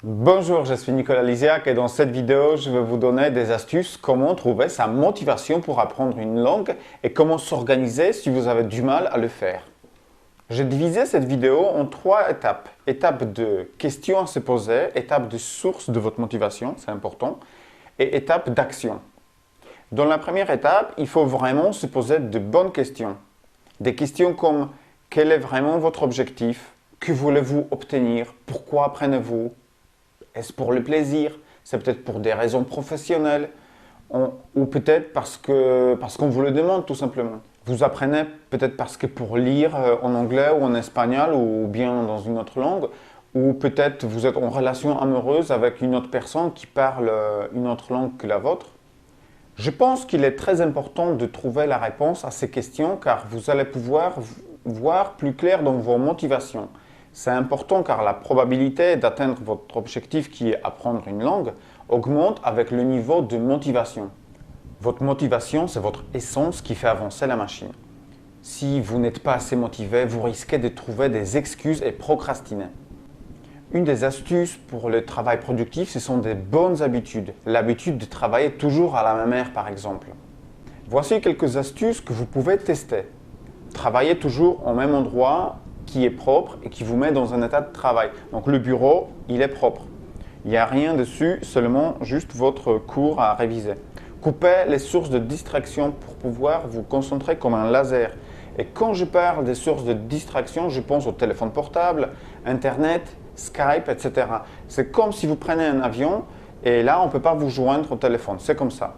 Bonjour, je suis Nicolas Lisiac et dans cette vidéo, je vais vous donner des astuces comment trouver sa motivation pour apprendre une langue et comment s'organiser si vous avez du mal à le faire. J'ai divisé cette vidéo en 3 étapes. Étape de questions à se poser, étape de source de votre motivation, c'est important, et étape d'action. Dans la première étape, il faut vraiment se poser de bonnes questions. Des questions comme quel est vraiment votre objectif? Que voulez-vous obtenir? Pourquoi apprenez-vous? Est-ce pour le plaisir? C'est peut-être pour des raisons professionnelles ou peut-être parce qu'on vous le demande tout simplement. Vous apprenez peut-être parce que pour lire en anglais ou en espagnol ou bien dans une autre langue, ou peut-être vous êtes en relation amoureuse avec une autre personne qui parle une autre langue que la vôtre. Je pense qu'il est très important de trouver la réponse à ces questions car vous allez pouvoir voir plus clair dans vos motivations. C'est important car la probabilité d'atteindre votre objectif qui est apprendre une langue augmente avec le niveau de motivation. Votre motivation, c'est votre essence qui fait avancer la machine. Si vous n'êtes pas assez motivé, vous risquez de trouver des excuses et procrastiner. Une des astuces pour le travail productif, ce sont des bonnes habitudes. L'habitude de travailler toujours à la même heure par exemple. Voici quelques astuces que vous pouvez tester. Travaillez toujours au même endroit qui est propre et qui vous met dans un état de travail. Donc le bureau, il est propre. Il n'y a rien dessus, seulement juste votre cours à réviser. Coupez les sources de distraction pour pouvoir vous concentrer comme un laser. Et quand je parle des sources de distraction, je pense au téléphone portable, Internet, Skype, etc. C'est comme si vous prenez un avion et là, on ne peut pas vous joindre au téléphone. C'est comme ça.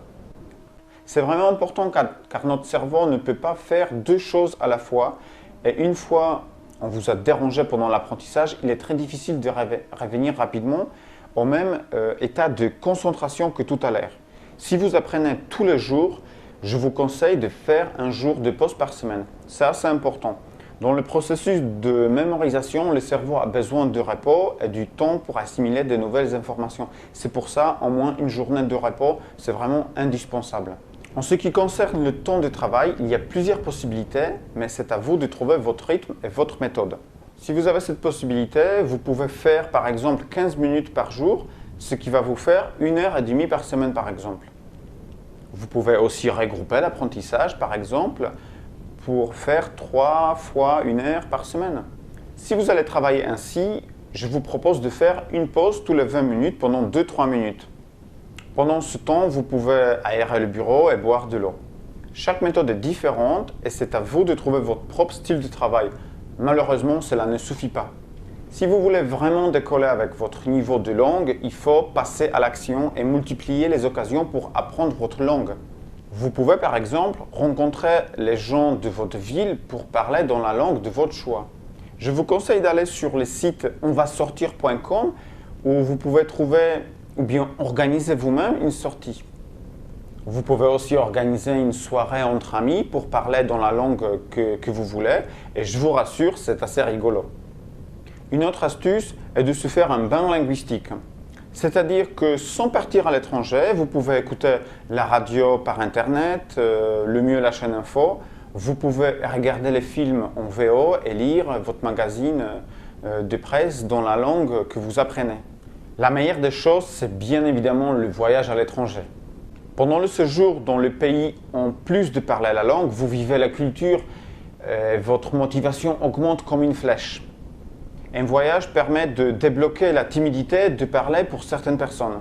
C'est vraiment important car notre cerveau ne peut pas faire deux choses à la fois. Et une fois on vous a dérangé pendant l'apprentissage, il est très difficile de revenir rapidement au même état de concentration que tout à l'heure. Si vous apprenez tous les jours, je vous conseille de faire un jour de pause par semaine. Ça, c'est important. Dans le processus de mémorisation, le cerveau a besoin de repos et du temps pour assimiler de nouvelles informations. C'est pour ça, au moins une journée de repos, c'est vraiment indispensable. En ce qui concerne le temps de travail, il y a plusieurs possibilités, mais c'est à vous de trouver votre rythme et votre méthode. Si vous avez cette possibilité, vous pouvez faire par exemple 15 minutes par jour, ce qui va vous faire 1h30 par semaine par exemple. Vous pouvez aussi regrouper l'apprentissage par exemple pour faire 3 fois 1 heure par semaine. Si vous allez travailler ainsi, je vous propose de faire une pause tous les 20 minutes pendant 2-3 minutes. Pendant ce temps, vous pouvez aérer le bureau et boire de l'eau. Chaque méthode est différente et c'est à vous de trouver votre propre style de travail. Malheureusement, cela ne suffit pas. Si vous voulez vraiment décoller avec votre niveau de langue, il faut passer à l'action et multiplier les occasions pour apprendre votre langue. Vous pouvez par exemple rencontrer les gens de votre ville pour parler dans la langue de votre choix. Je vous conseille d'aller sur le site onvasortir.com où vous pouvez trouver ou bien organiser vous-même une sortie. Vous pouvez aussi organiser une soirée entre amis pour parler dans la langue que vous voulez et je vous rassure, c'est assez rigolo. Une autre astuce est de se faire un bain linguistique. C'est-à-dire que sans partir à l'étranger, vous pouvez écouter la radio par internet, le mieux la chaîne info. Vous pouvez regarder les films en VO et lire votre magazine de presse dans la langue que vous apprenez. La meilleure des choses, c'est bien évidemment le voyage à l'étranger. Pendant le séjour dans le pays, en plus de parler la langue, vous vivez la culture et votre motivation augmente comme une flèche. Un voyage permet de débloquer la timidité de parler pour certaines personnes.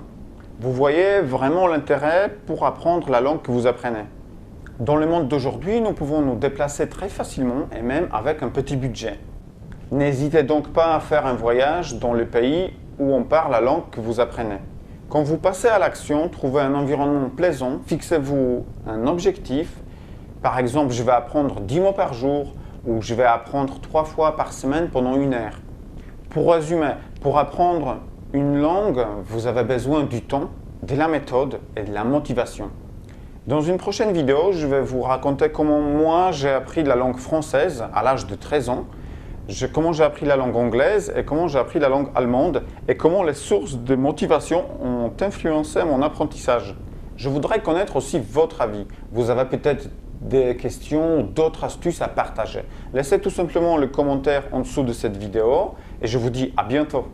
Vous voyez vraiment l'intérêt pour apprendre la langue que vous apprenez. Dans le monde d'aujourd'hui, nous pouvons nous déplacer très facilement et même avec un petit budget. N'hésitez donc pas à faire un voyage dans le pays où on parle la langue que vous apprenez. Quand vous passez à l'action, trouvez un environnement plaisant, fixez-vous un objectif. Par exemple, je vais apprendre 10 mots par jour ou je vais apprendre 3 fois par semaine pendant 1 heure. Pour résumer, pour apprendre une langue, vous avez besoin du temps, de la méthode et de la motivation. Dans une prochaine vidéo, je vais vous raconter comment moi j'ai appris la langue française à l'âge de 13 ans, comment j'ai appris la langue anglaise et comment j'ai appris la langue allemande et comment les sources de motivation ont influencé mon apprentissage. Je voudrais connaître aussi votre avis. Vous avez peut-être des questions ou d'autres astuces à partager. Laissez tout simplement le commentaire en dessous de cette vidéo et je vous dis à bientôt.